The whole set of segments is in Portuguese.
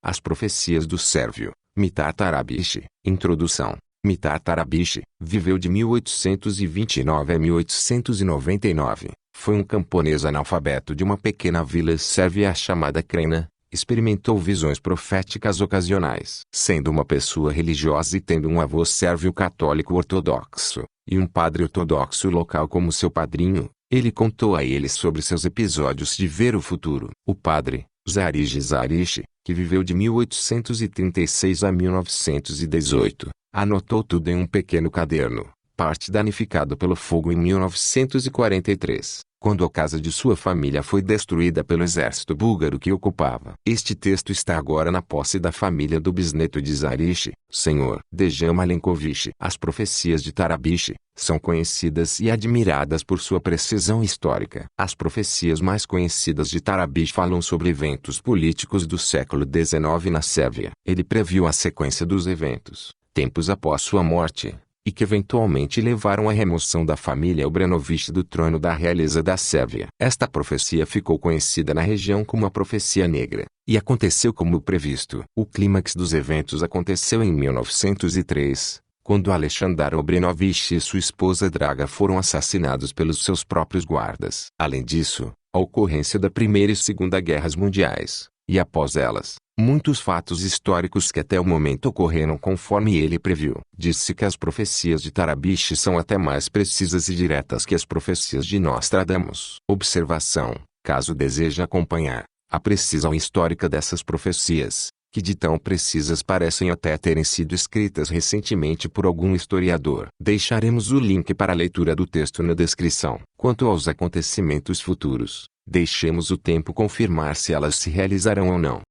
As profecias do Sérvio, Mitar Tarabichi. Introdução. Mitar Tarabichi viveu de 1829 a 1899. Foi um camponês analfabeto de uma pequena vila sérvia chamada Krena. Experimentou visões proféticas ocasionais. Sendo uma pessoa religiosa e tendo um avô sérvio católico ortodoxo, e um padre ortodoxo local como seu padrinho, ele contou a eles sobre seus episódios de ver o futuro. O padre, Zariji Zarichi, que viveu de 1836 a 1918, anotou tudo em um pequeno caderno, parte danificado pelo fogo em 1943, quando a casa de sua família foi destruída pelo exército búlgaro que ocupava. Este texto está agora na posse da família do bisneto de Zarichi, Sr. Dejan Malenkovich. As profecias de Tarabichi são conhecidas e admiradas por sua precisão histórica. As profecias mais conhecidas de Tarabichi falam sobre eventos políticos do século XIX na Sérvia. Ele previu a sequência dos eventos, tempos após sua morte, e que eventualmente levaram à remoção da família Obrenović do trono da realeza da Sérvia. Esta profecia ficou conhecida na região como a Profecia Negra, e aconteceu como previsto. O clímax dos eventos aconteceu em 1903, quando Alexandar Obrenović e sua esposa Draga foram assassinados pelos seus próprios guardas. Além disso, a ocorrência da Primeira e Segunda Guerras Mundiais, e após elas, muitos fatos históricos que até o momento ocorreram conforme ele previu. Disse que as profecias de Tarabichi são até mais precisas e diretas que as profecias de Nostradamus. Observação: caso deseje acompanhar a precisão histórica dessas profecias, que de tão precisas parecem até terem sido escritas recentemente por algum historiador, deixaremos o link para a leitura do texto na descrição. Quanto aos acontecimentos futuros, deixemos o tempo confirmar se elas se realizarão ou não.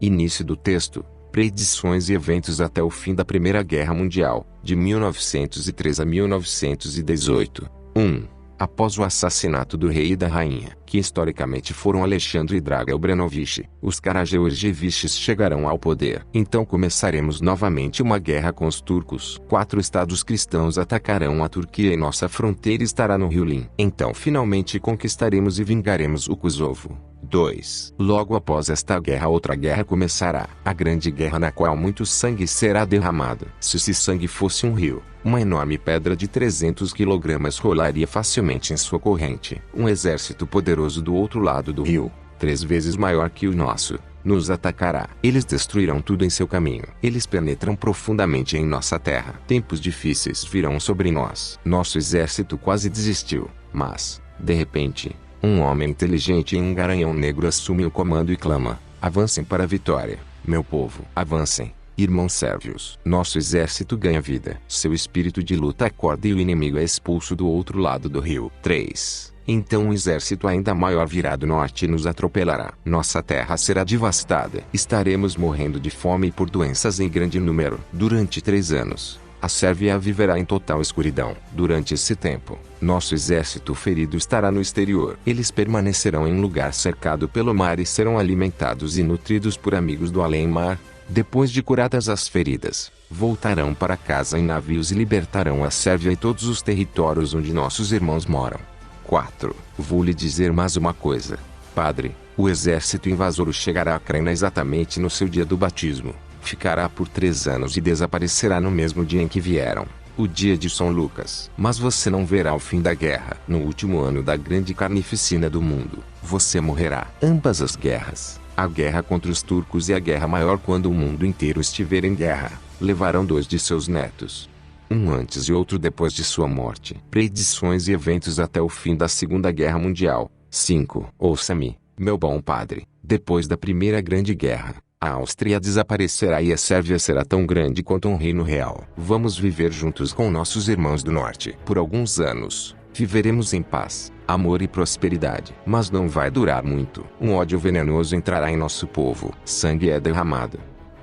Início do texto: predições e eventos até o fim da Primeira Guerra Mundial, de 1903 a 1918. 1. Após o assassinato do rei e da rainha, que historicamente foram Alexandre e Draga Obrenović, os Karageorgieviches chegarão ao poder. Então começaremos novamente uma guerra com os turcos. 4 estados cristãos atacarão a Turquia e nossa fronteira estará no rio Lim. Então finalmente conquistaremos e vingaremos o Kosovo. 2. Logo após esta guerra outra guerra começará, a grande guerra na qual muito sangue será derramado. Se esse sangue fosse um rio, uma enorme pedra de 300 kg rolaria facilmente em sua corrente. Um exército poderoso do outro lado do rio, 3 vezes maior que o nosso, nos atacará. Eles destruirão tudo em seu caminho. Eles penetram profundamente em nossa terra. Tempos difíceis virão sobre nós. Nosso exército quase desistiu, mas, de repente, um homem inteligente em um garanhão negro assume o comando e clama: avancem para a vitória, meu povo. Avancem, irmãos sérvios. Nosso exército ganha vida. Seu espírito de luta acorda e o inimigo é expulso do outro lado do rio. 3. Então um exército ainda maior virá do norte e nos atropelará. Nossa terra será devastada. Estaremos morrendo de fome e por doenças em grande número. Durante 3 anos, a Sérvia viverá em total escuridão. Durante esse tempo, nosso exército ferido estará no exterior. Eles permanecerão em um lugar cercado pelo mar e serão alimentados e nutridos por amigos do além-mar. Depois de curadas as feridas, voltarão para casa em navios e libertarão a Sérvia e todos os territórios onde nossos irmãos moram. 4. Vou lhe dizer mais uma coisa, padre: o exército invasor chegará a Crena exatamente no seu dia do batismo. Ficará por 3 anos e desaparecerá no mesmo dia em que vieram, o dia de São Lucas. Mas você não verá o fim da guerra. No último ano da grande carnificina do mundo, você morrerá. Ambas as guerras, a guerra contra os turcos e a guerra maior quando o mundo inteiro estiver em guerra, levarão 2 de seus netos, um antes e outro depois de sua morte. Predições e eventos até o fim da Segunda Guerra Mundial. 5. Ouça-me, meu bom padre. Depois da Primeira Grande Guerra, a Áustria desaparecerá e a Sérvia será tão grande quanto um reino real. Vamos viver juntos com nossos irmãos do norte. Por alguns anos, viveremos em paz, amor e prosperidade. Mas não vai durar muito. Um ódio venenoso entrará em nosso povo. Sangue é derramado.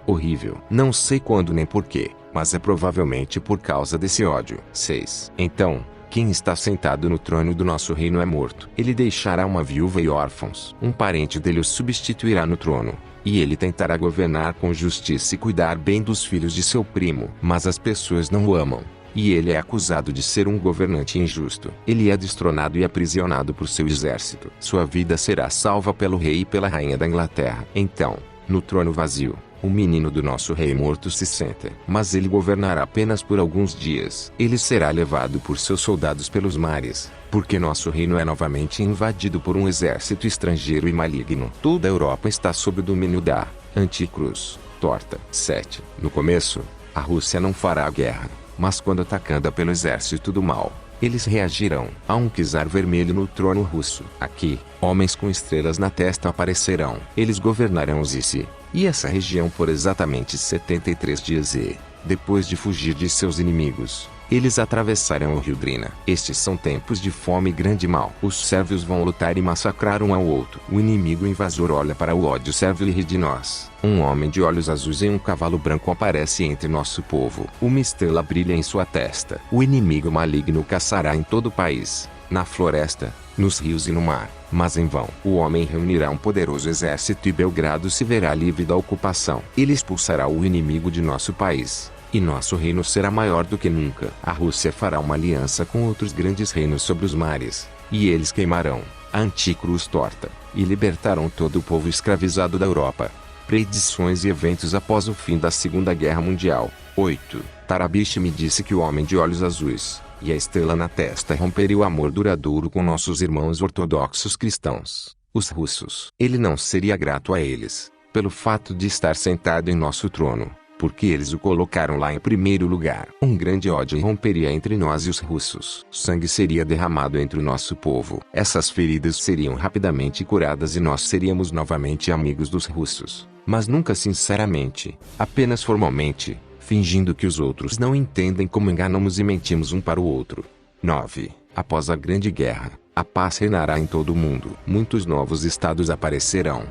Horrível. Não sei quando nem porquê, mas é provavelmente por causa desse ódio. 6. Então, quem está sentado no trono do nosso reino é morto. Ele deixará uma viúva e órfãos. Um parente dele o substituirá no trono, e ele tentará governar com justiça e cuidar bem dos filhos de seu primo. Mas as pessoas não o amam, e ele é acusado de ser um governante injusto. Ele é destronado e aprisionado por seu exército. Sua vida será salva pelo rei e pela rainha da Inglaterra. Então, No trono vazio, o menino do nosso rei morto se senta. Mas ele governará apenas por alguns dias. Ele será levado por seus soldados pelos mares, porque nosso reino é novamente invadido por um exército estrangeiro e maligno. Toda a Europa está sob o domínio da Anticruz. Torta. 7. No começo, a Rússia não fará guerra, mas quando atacada pelo exército do mal, eles reagirão. Há um czar vermelho no trono russo. Aqui, homens com estrelas na testa aparecerão. Eles governarão Zici e essa região por exatamente 73 dias e, depois de fugir de seus inimigos, eles atravessarão o rio Drina. Estes são tempos de fome e grande mal. Os sérvios vão lutar e massacrar um ao outro. O inimigo invasor olha para o ódio sérvio e ri de nós. Um homem de olhos azuis em um cavalo branco aparece entre nosso povo. Uma estrela brilha em sua testa. O inimigo maligno caçará em todo o país, na floresta, nos rios e no mar. Mas em vão. O homem reunirá um poderoso exército e Belgrado se verá livre da ocupação. Ele expulsará o inimigo de nosso país, e nosso reino será maior do que nunca. A Rússia fará uma aliança com outros grandes reinos sobre os mares, e eles queimarão a Anticruz torta, e libertarão todo o povo escravizado da Europa. Predições e eventos após o fim da Segunda Guerra Mundial. 8. Tarabiche me disse que o homem de olhos azuis e a estrela na testa romperia o amor duradouro com nossos irmãos ortodoxos cristãos, os russos. Ele não seria grato a eles, pelo fato de estar sentado em nosso trono, porque eles o colocaram lá em primeiro lugar. Um grande ódio romperia entre nós e os russos. Sangue seria derramado entre o nosso povo. Essas feridas seriam rapidamente curadas e nós seríamos novamente amigos dos russos. Mas nunca sinceramente, apenas formalmente, fingindo que os outros não entendem como enganamos e mentimos um para o outro. 9. Após a Grande Guerra, a paz reinará em todo o mundo. Muitos novos estados aparecerão.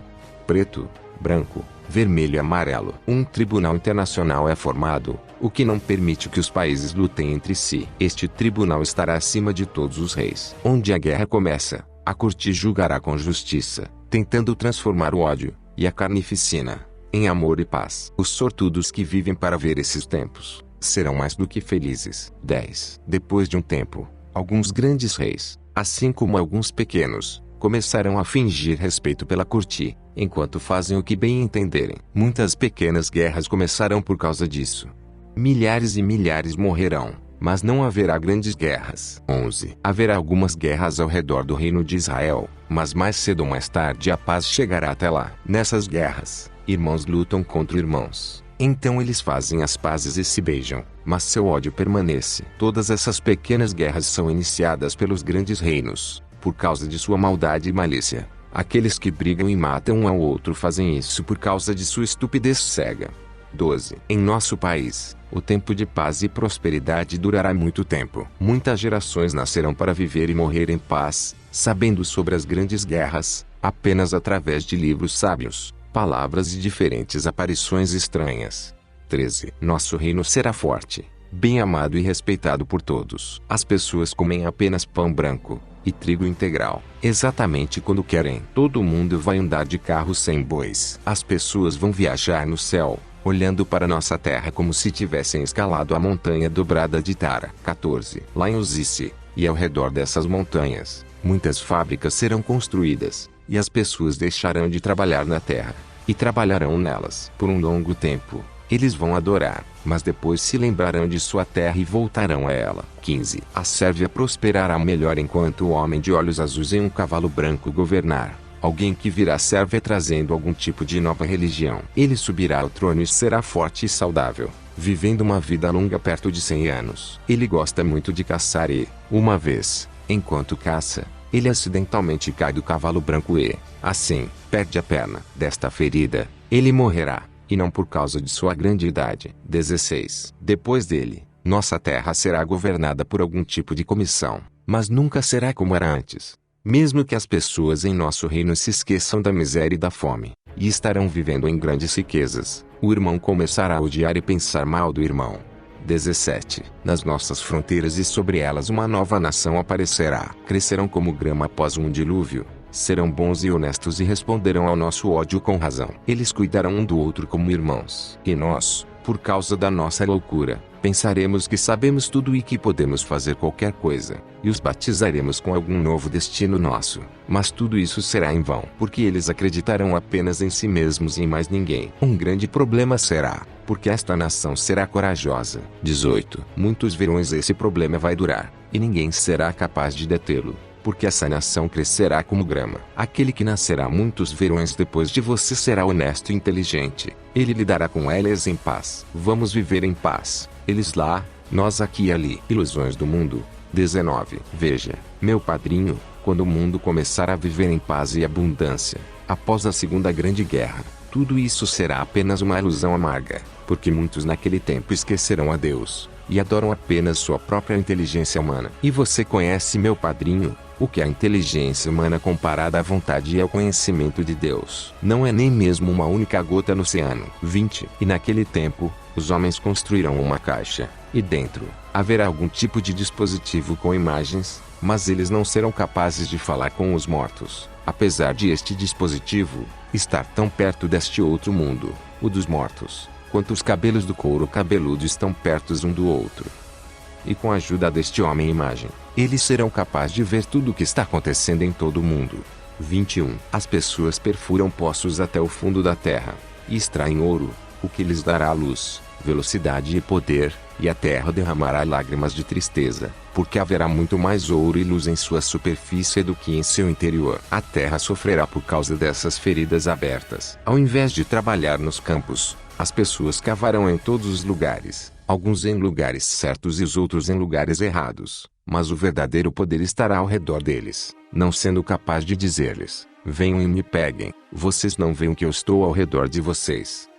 Preto, branco, vermelho e amarelo. Um tribunal internacional é formado, o que não permite que os países lutem entre si. Este tribunal estará acima de todos os reis. Onde a guerra começa, a corte julgará com justiça, tentando transformar o ódio e a carnificina em amor e paz. Os sortudos que vivem para ver esses tempos serão mais do que felizes. 10. Depois de um tempo, alguns grandes reis, assim como alguns pequenos, começarão a fingir respeito pela corte, enquanto fazem o que bem entenderem. Muitas pequenas guerras começarão por causa disso. Milhares e milhares morrerão, mas não haverá grandes guerras. 11. Haverá algumas guerras ao redor do reino de Israel, mas mais cedo ou mais tarde a paz chegará até lá. Nessas guerras, irmãos lutam contra irmãos. Então eles fazem as pazes e se beijam, mas seu ódio permanece. Todas essas pequenas guerras são iniciadas pelos grandes reinos, por causa de sua maldade e malícia. Aqueles que brigam e matam um ao outro fazem isso por causa de sua estupidez cega. 12. Em nosso país, o tempo de paz e prosperidade durará muito tempo. Muitas gerações nascerão para viver e morrer em paz, sabendo sobre as grandes guerras, apenas através de livros sábios, palavras e diferentes aparições estranhas. 13. Nosso reino será forte, bem amado e respeitado por todos. As pessoas comem apenas pão branco e trigo integral, exatamente quando querem. Todo mundo vai andar de carro sem bois. As pessoas vão viajar no céu, olhando para nossa terra como se tivessem escalado a montanha dobrada de Tara. 14. Lá em Uzice, e ao redor dessas montanhas, muitas fábricas serão construídas, e as pessoas deixarão de trabalhar na terra, e trabalharão nelas. Por um longo tempo, eles vão adorar, mas depois se lembrarão de sua terra e voltarão a ela. 15. A Sérvia prosperará melhor enquanto o homem de olhos azuis em um cavalo branco governar. Alguém que virá à Sérvia trazendo algum tipo de nova religião. Ele subirá ao trono e será forte e saudável, vivendo uma vida longa perto de 100 anos. Ele gosta muito de caçar e, uma vez, enquanto caça, ele acidentalmente cai do cavalo branco e, assim, perde a perna. Desta ferida, ele morrerá, e não por causa de sua grande idade. 16. Depois dele, nossa terra será governada por algum tipo de comissão, mas nunca será como era antes. Mesmo que as pessoas em nosso reino se esqueçam da miséria e da fome, e estarão vivendo em grandes riquezas, o irmão começará a odiar e pensar mal do irmão. 17. Nas nossas fronteiras e sobre elas uma nova nação aparecerá. Crescerão como grama após um dilúvio, serão bons e honestos e responderão ao nosso ódio com razão. Eles cuidarão um do outro como irmãos. E nós, por causa da nossa loucura, pensaremos que sabemos tudo e que podemos fazer qualquer coisa, e os batizaremos com algum novo destino nosso. Mas tudo isso será em vão, porque eles acreditarão apenas em si mesmos e em mais ninguém. Um grande problema será, porque esta nação será corajosa. 18. Muitos verões esse problema vai durar, e ninguém será capaz de detê-lo, porque essa nação crescerá como grama. Aquele que nascerá muitos verões depois de você será honesto e inteligente. Ele lidará com eles em paz. Vamos viver em paz. Eles lá, nós aqui e ali. Ilusões do mundo. 19. Veja, meu padrinho, quando o mundo começar a viver em paz e abundância, após a Segunda Grande Guerra, tudo isso será apenas uma ilusão amarga, porque muitos naquele tempo esquecerão a Deus, e adoram apenas sua própria inteligência humana. E você conhece, meu padrinho, o que é a inteligência humana comparada à vontade e ao conhecimento de Deus? Não é nem mesmo uma única gota no oceano. 20. E naquele tempo, os homens construirão uma caixa, e dentro, haverá algum tipo de dispositivo com imagens, mas eles não serão capazes de falar com os mortos, apesar de este dispositivo estar tão perto deste outro mundo, o dos mortos, quanto os cabelos do couro cabeludo estão perto um do outro. E com a ajuda deste homem-imagem, eles serão capazes de ver tudo o que está acontecendo em todo o mundo. 21. As pessoas perfuram poços até o fundo da terra, e extraem ouro, o que lhes dará luz, velocidade e poder, e a terra derramará lágrimas de tristeza, porque haverá muito mais ouro e luz em sua superfície do que em seu interior. A terra sofrerá por causa dessas feridas abertas. Ao invés de trabalhar nos campos, as pessoas cavarão em todos os lugares, alguns em lugares certos e os outros em lugares errados, mas o verdadeiro poder estará ao redor deles, não sendo capaz de dizer-lhes: venham e me peguem. Vocês não veem que eu estou ao redor de vocês.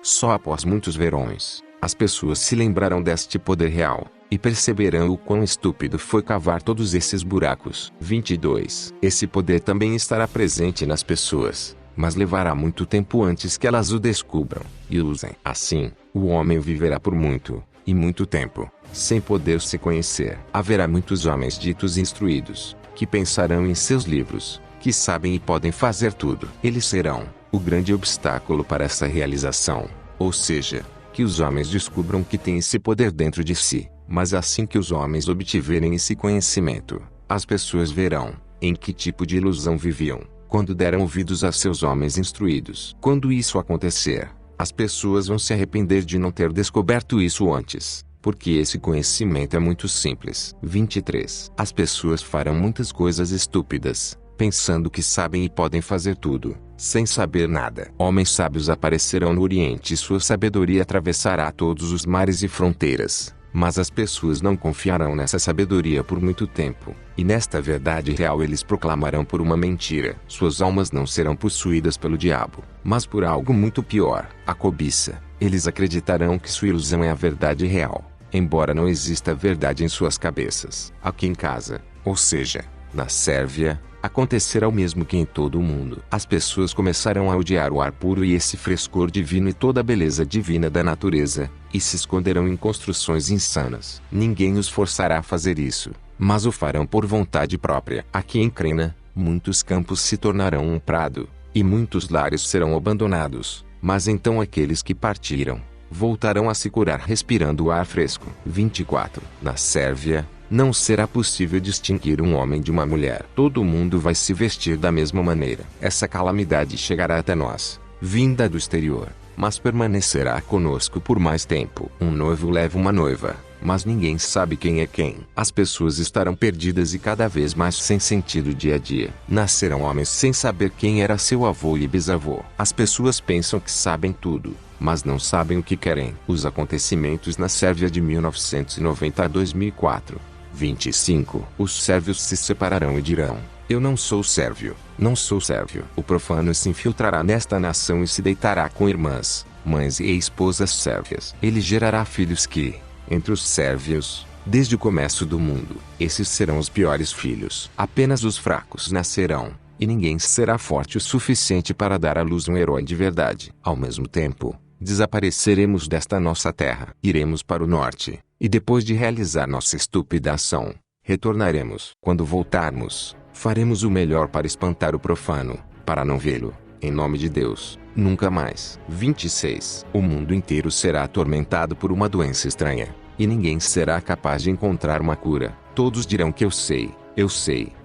Só após muitos verões, as pessoas se lembrarão deste poder real, e perceberão o quão estúpido foi cavar todos esses buracos. 22. Esse poder também estará presente nas pessoas, mas levará muito tempo antes que elas o descubram e o usem. Assim, o homem viverá por muito, e muito tempo, sem poder se conhecer. Haverá muitos homens ditos instruídos, que pensarão em seus livros, que sabem e podem fazer tudo. Eles serão o grande obstáculo para essa realização, ou seja, que os homens descubram que têm esse poder dentro de si. Mas assim que os homens obtiverem esse conhecimento, as pessoas verão em que tipo de ilusão viviam, quando deram ouvidos a seus homens instruídos. Quando isso acontecer, as pessoas vão se arrepender de não ter descoberto isso antes, porque esse conhecimento é muito simples. 23. As pessoas farão muitas coisas estúpidas, pensando que sabem e podem fazer tudo, sem saber nada. Homens sábios aparecerão no Oriente e sua sabedoria atravessará todos os mares e fronteiras. Mas as pessoas não confiarão nessa sabedoria por muito tempo, e nesta verdade real eles proclamarão por uma mentira. Suas almas não serão possuídas pelo diabo, mas por algo muito pior, a cobiça. Eles acreditarão que sua ilusão é a verdade real, embora não exista verdade em suas cabeças. Aqui em casa, ou seja, na Sérvia, acontecerá o mesmo que em todo o mundo. As pessoas começarão a odiar o ar puro e esse frescor divino e toda a beleza divina da natureza, e se esconderão em construções insanas. Ninguém os forçará a fazer isso, mas o farão por vontade própria. Aqui em Crena, muitos campos se tornarão um prado, e muitos lares serão abandonados, mas então aqueles que partiram, voltarão a se curar respirando o ar fresco. 24. Na Sérvia, não será possível distinguir um homem de uma mulher. Todo mundo vai se vestir da mesma maneira. Essa calamidade chegará até nós, vinda do exterior, mas permanecerá conosco por mais tempo. Um noivo leva uma noiva, mas ninguém sabe quem é quem. As pessoas estarão perdidas e cada vez mais sem sentido dia a dia. Nascerão homens sem saber quem era seu avô e bisavô. As pessoas pensam que sabem tudo, mas não sabem o que querem. Os acontecimentos na Sérvia de 1990 a 2004. 25. Os sérvios se separarão e dirão: eu não sou sérvio, não sou sérvio. O profano se infiltrará nesta nação e se deitará com irmãs, mães e esposas sérvias. Ele gerará filhos que, entre os sérvios, desde o começo do mundo, esses serão os piores filhos. Apenas os fracos nascerão, e ninguém será forte o suficiente para dar à luz um herói de verdade. Ao mesmo tempo, desapareceremos desta nossa terra. Iremos para o norte, e depois de realizar nossa estúpida ação, retornaremos. Quando voltarmos, faremos o melhor para espantar o profano, para não vê-lo, em nome de Deus, nunca mais. 26. O mundo inteiro será atormentado por uma doença estranha, e ninguém será capaz de encontrar uma cura. Todos dirão que eu sei,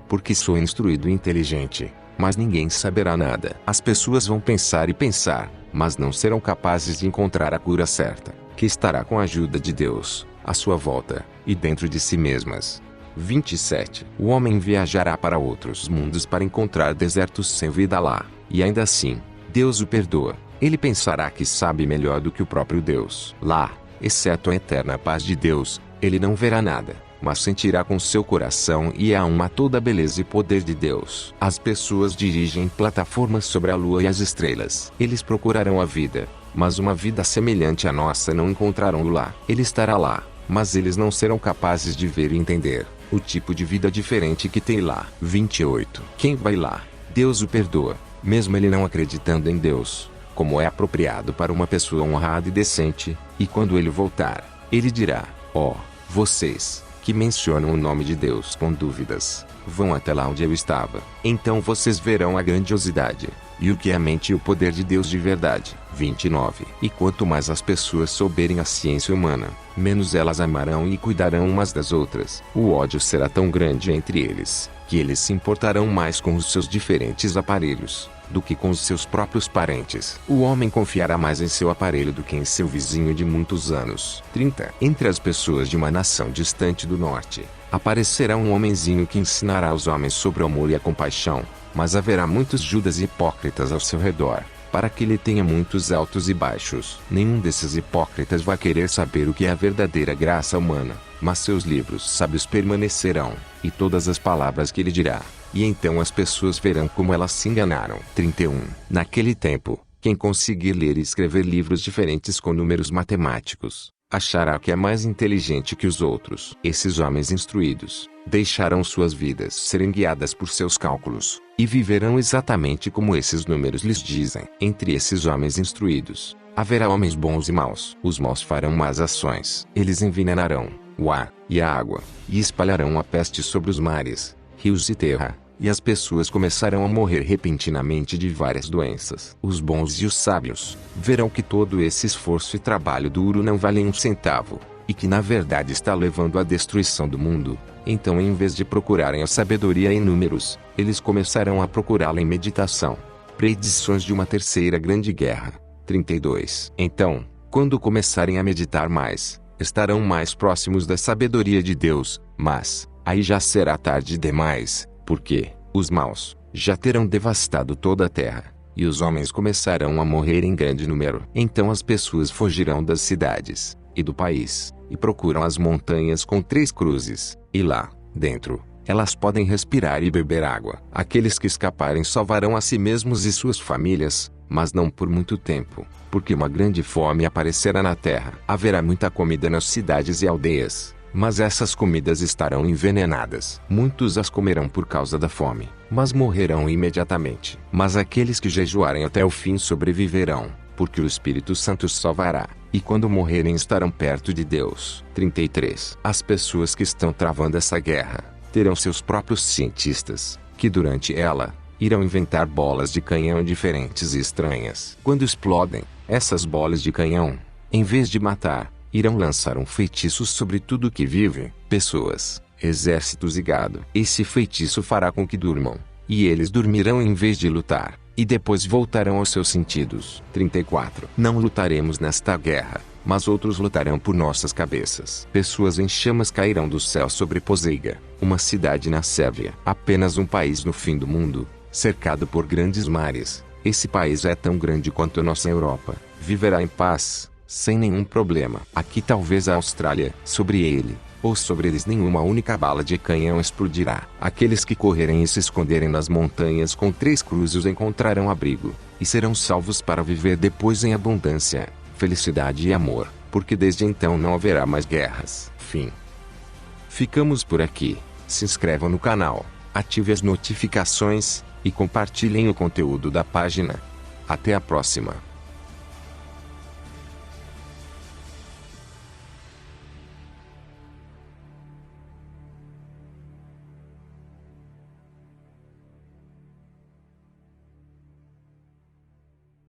porque sou instruído e inteligente. Mas ninguém saberá nada. As pessoas vão pensar e pensar, mas não serão capazes de encontrar a cura certa, que estará com a ajuda de Deus, à sua volta, e dentro de si mesmas. 27. O homem viajará para outros mundos para encontrar desertos sem vida lá, e ainda assim, Deus o perdoa. Ele pensará que sabe melhor do que o próprio Deus. Lá, exceto a eterna paz de Deus, ele não verá nada, mas sentirá com seu coração e a alma toda a beleza e poder de Deus. As pessoas dirigem plataformas sobre a lua e as estrelas. Eles procurarão a vida, mas uma vida semelhante à nossa não encontrarão lá. Ele estará lá, mas eles não serão capazes de ver e entender o tipo de vida diferente que tem lá. 28. Quem vai lá, Deus o perdoa, mesmo ele não acreditando em Deus, como é apropriado para uma pessoa honrada e decente, e quando ele voltar, ele dirá: ó, vocês que mencionam o nome de Deus com dúvidas, vão até lá onde eu estava. Então vocês verão a grandiosidade, e o que é a mente e o poder de Deus de verdade. 29. E quanto mais as pessoas souberem a ciência humana, menos elas amarão e cuidarão umas das outras. O ódio será tão grande entre eles, que eles se importarão mais com os seus diferentes aparelhos, do que com os seus próprios parentes. O homem confiará mais em seu aparelho do que em seu vizinho de muitos anos. 30. Entre as pessoas de uma nação distante do norte, aparecerá um homenzinho que ensinará aos homens sobre o amor e a compaixão, mas haverá muitos Judas hipócritas ao seu redor, para que ele tenha muitos altos e baixos. Nenhum desses hipócritas vai querer saber o que é a verdadeira graça humana, mas seus livros sábios permanecerão, e todas as palavras que ele dirá, e então as pessoas verão como elas se enganaram. 31. Naquele tempo, quem conseguir ler e escrever livros diferentes com números matemáticos, achará que é mais inteligente que os outros. Esses homens instruídos deixarão suas vidas serem guiadas por seus cálculos, e viverão exatamente como esses números lhes dizem. Entre esses homens instruídos, haverá homens bons e maus. Os maus farão más ações. Eles envenenarão o ar e a água, e espalharão a peste sobre os mares, rios e terra, e as pessoas começarão a morrer repentinamente de várias doenças. Os bons e os sábios verão que todo esse esforço e trabalho duro não valem um centavo, e que na verdade está levando à destruição do mundo. Então, em vez de procurarem a sabedoria em números, eles começarão a procurá-la em meditação. Predições de uma terceira grande guerra. 32. Então, quando começarem a meditar mais, estarão mais próximos da sabedoria de Deus, mas aí já será tarde demais, porque os maus já terão devastado toda a terra, e os homens começarão a morrer em grande número. Então as pessoas fugirão das cidades e do país, e procuram as montanhas com 3 cruzes, e lá, dentro, elas podem respirar e beber água. Aqueles que escaparem salvarão a si mesmos e suas famílias, mas não por muito tempo, porque uma grande fome aparecerá na terra. Haverá muita comida nas cidades e aldeias, mas essas comidas estarão envenenadas. Muitos as comerão por causa da fome, mas morrerão imediatamente. Mas aqueles que jejuarem até o fim sobreviverão, porque o Espírito Santo os salvará, e quando morrerem estarão perto de Deus. 33. As pessoas que estão travando essa guerra terão seus próprios cientistas, que durante ela irão inventar bolas de canhão diferentes e estranhas. Quando explodem, essas bolas de canhão, em vez de matar, irão lançar um feitiço sobre tudo que vive, pessoas, exércitos e gado. Esse feitiço fará com que durmam, e eles dormirão em vez de lutar, e depois voltarão aos seus sentidos. 34. Não lutaremos nesta guerra, mas outros lutarão por nossas cabeças. Pessoas em chamas cairão do céu sobre Poseiga, uma cidade na Sérvia. Apenas um país no fim do mundo, cercado por grandes mares. Esse país é tão grande quanto a nossa Europa. Viverá em paz, sem nenhum problema. Aqui talvez a Austrália. Sobre ele, ou sobre eles, nenhuma única bala de canhão explodirá. Aqueles que correrem e se esconderem nas montanhas com 3 cruzes encontrarão abrigo, e serão salvos para viver depois em abundância, felicidade e amor, porque desde então não haverá mais guerras. Fim. Ficamos por aqui. Se inscrevam no canal, ative as notificações, e compartilhem o conteúdo da página. Até a próxima.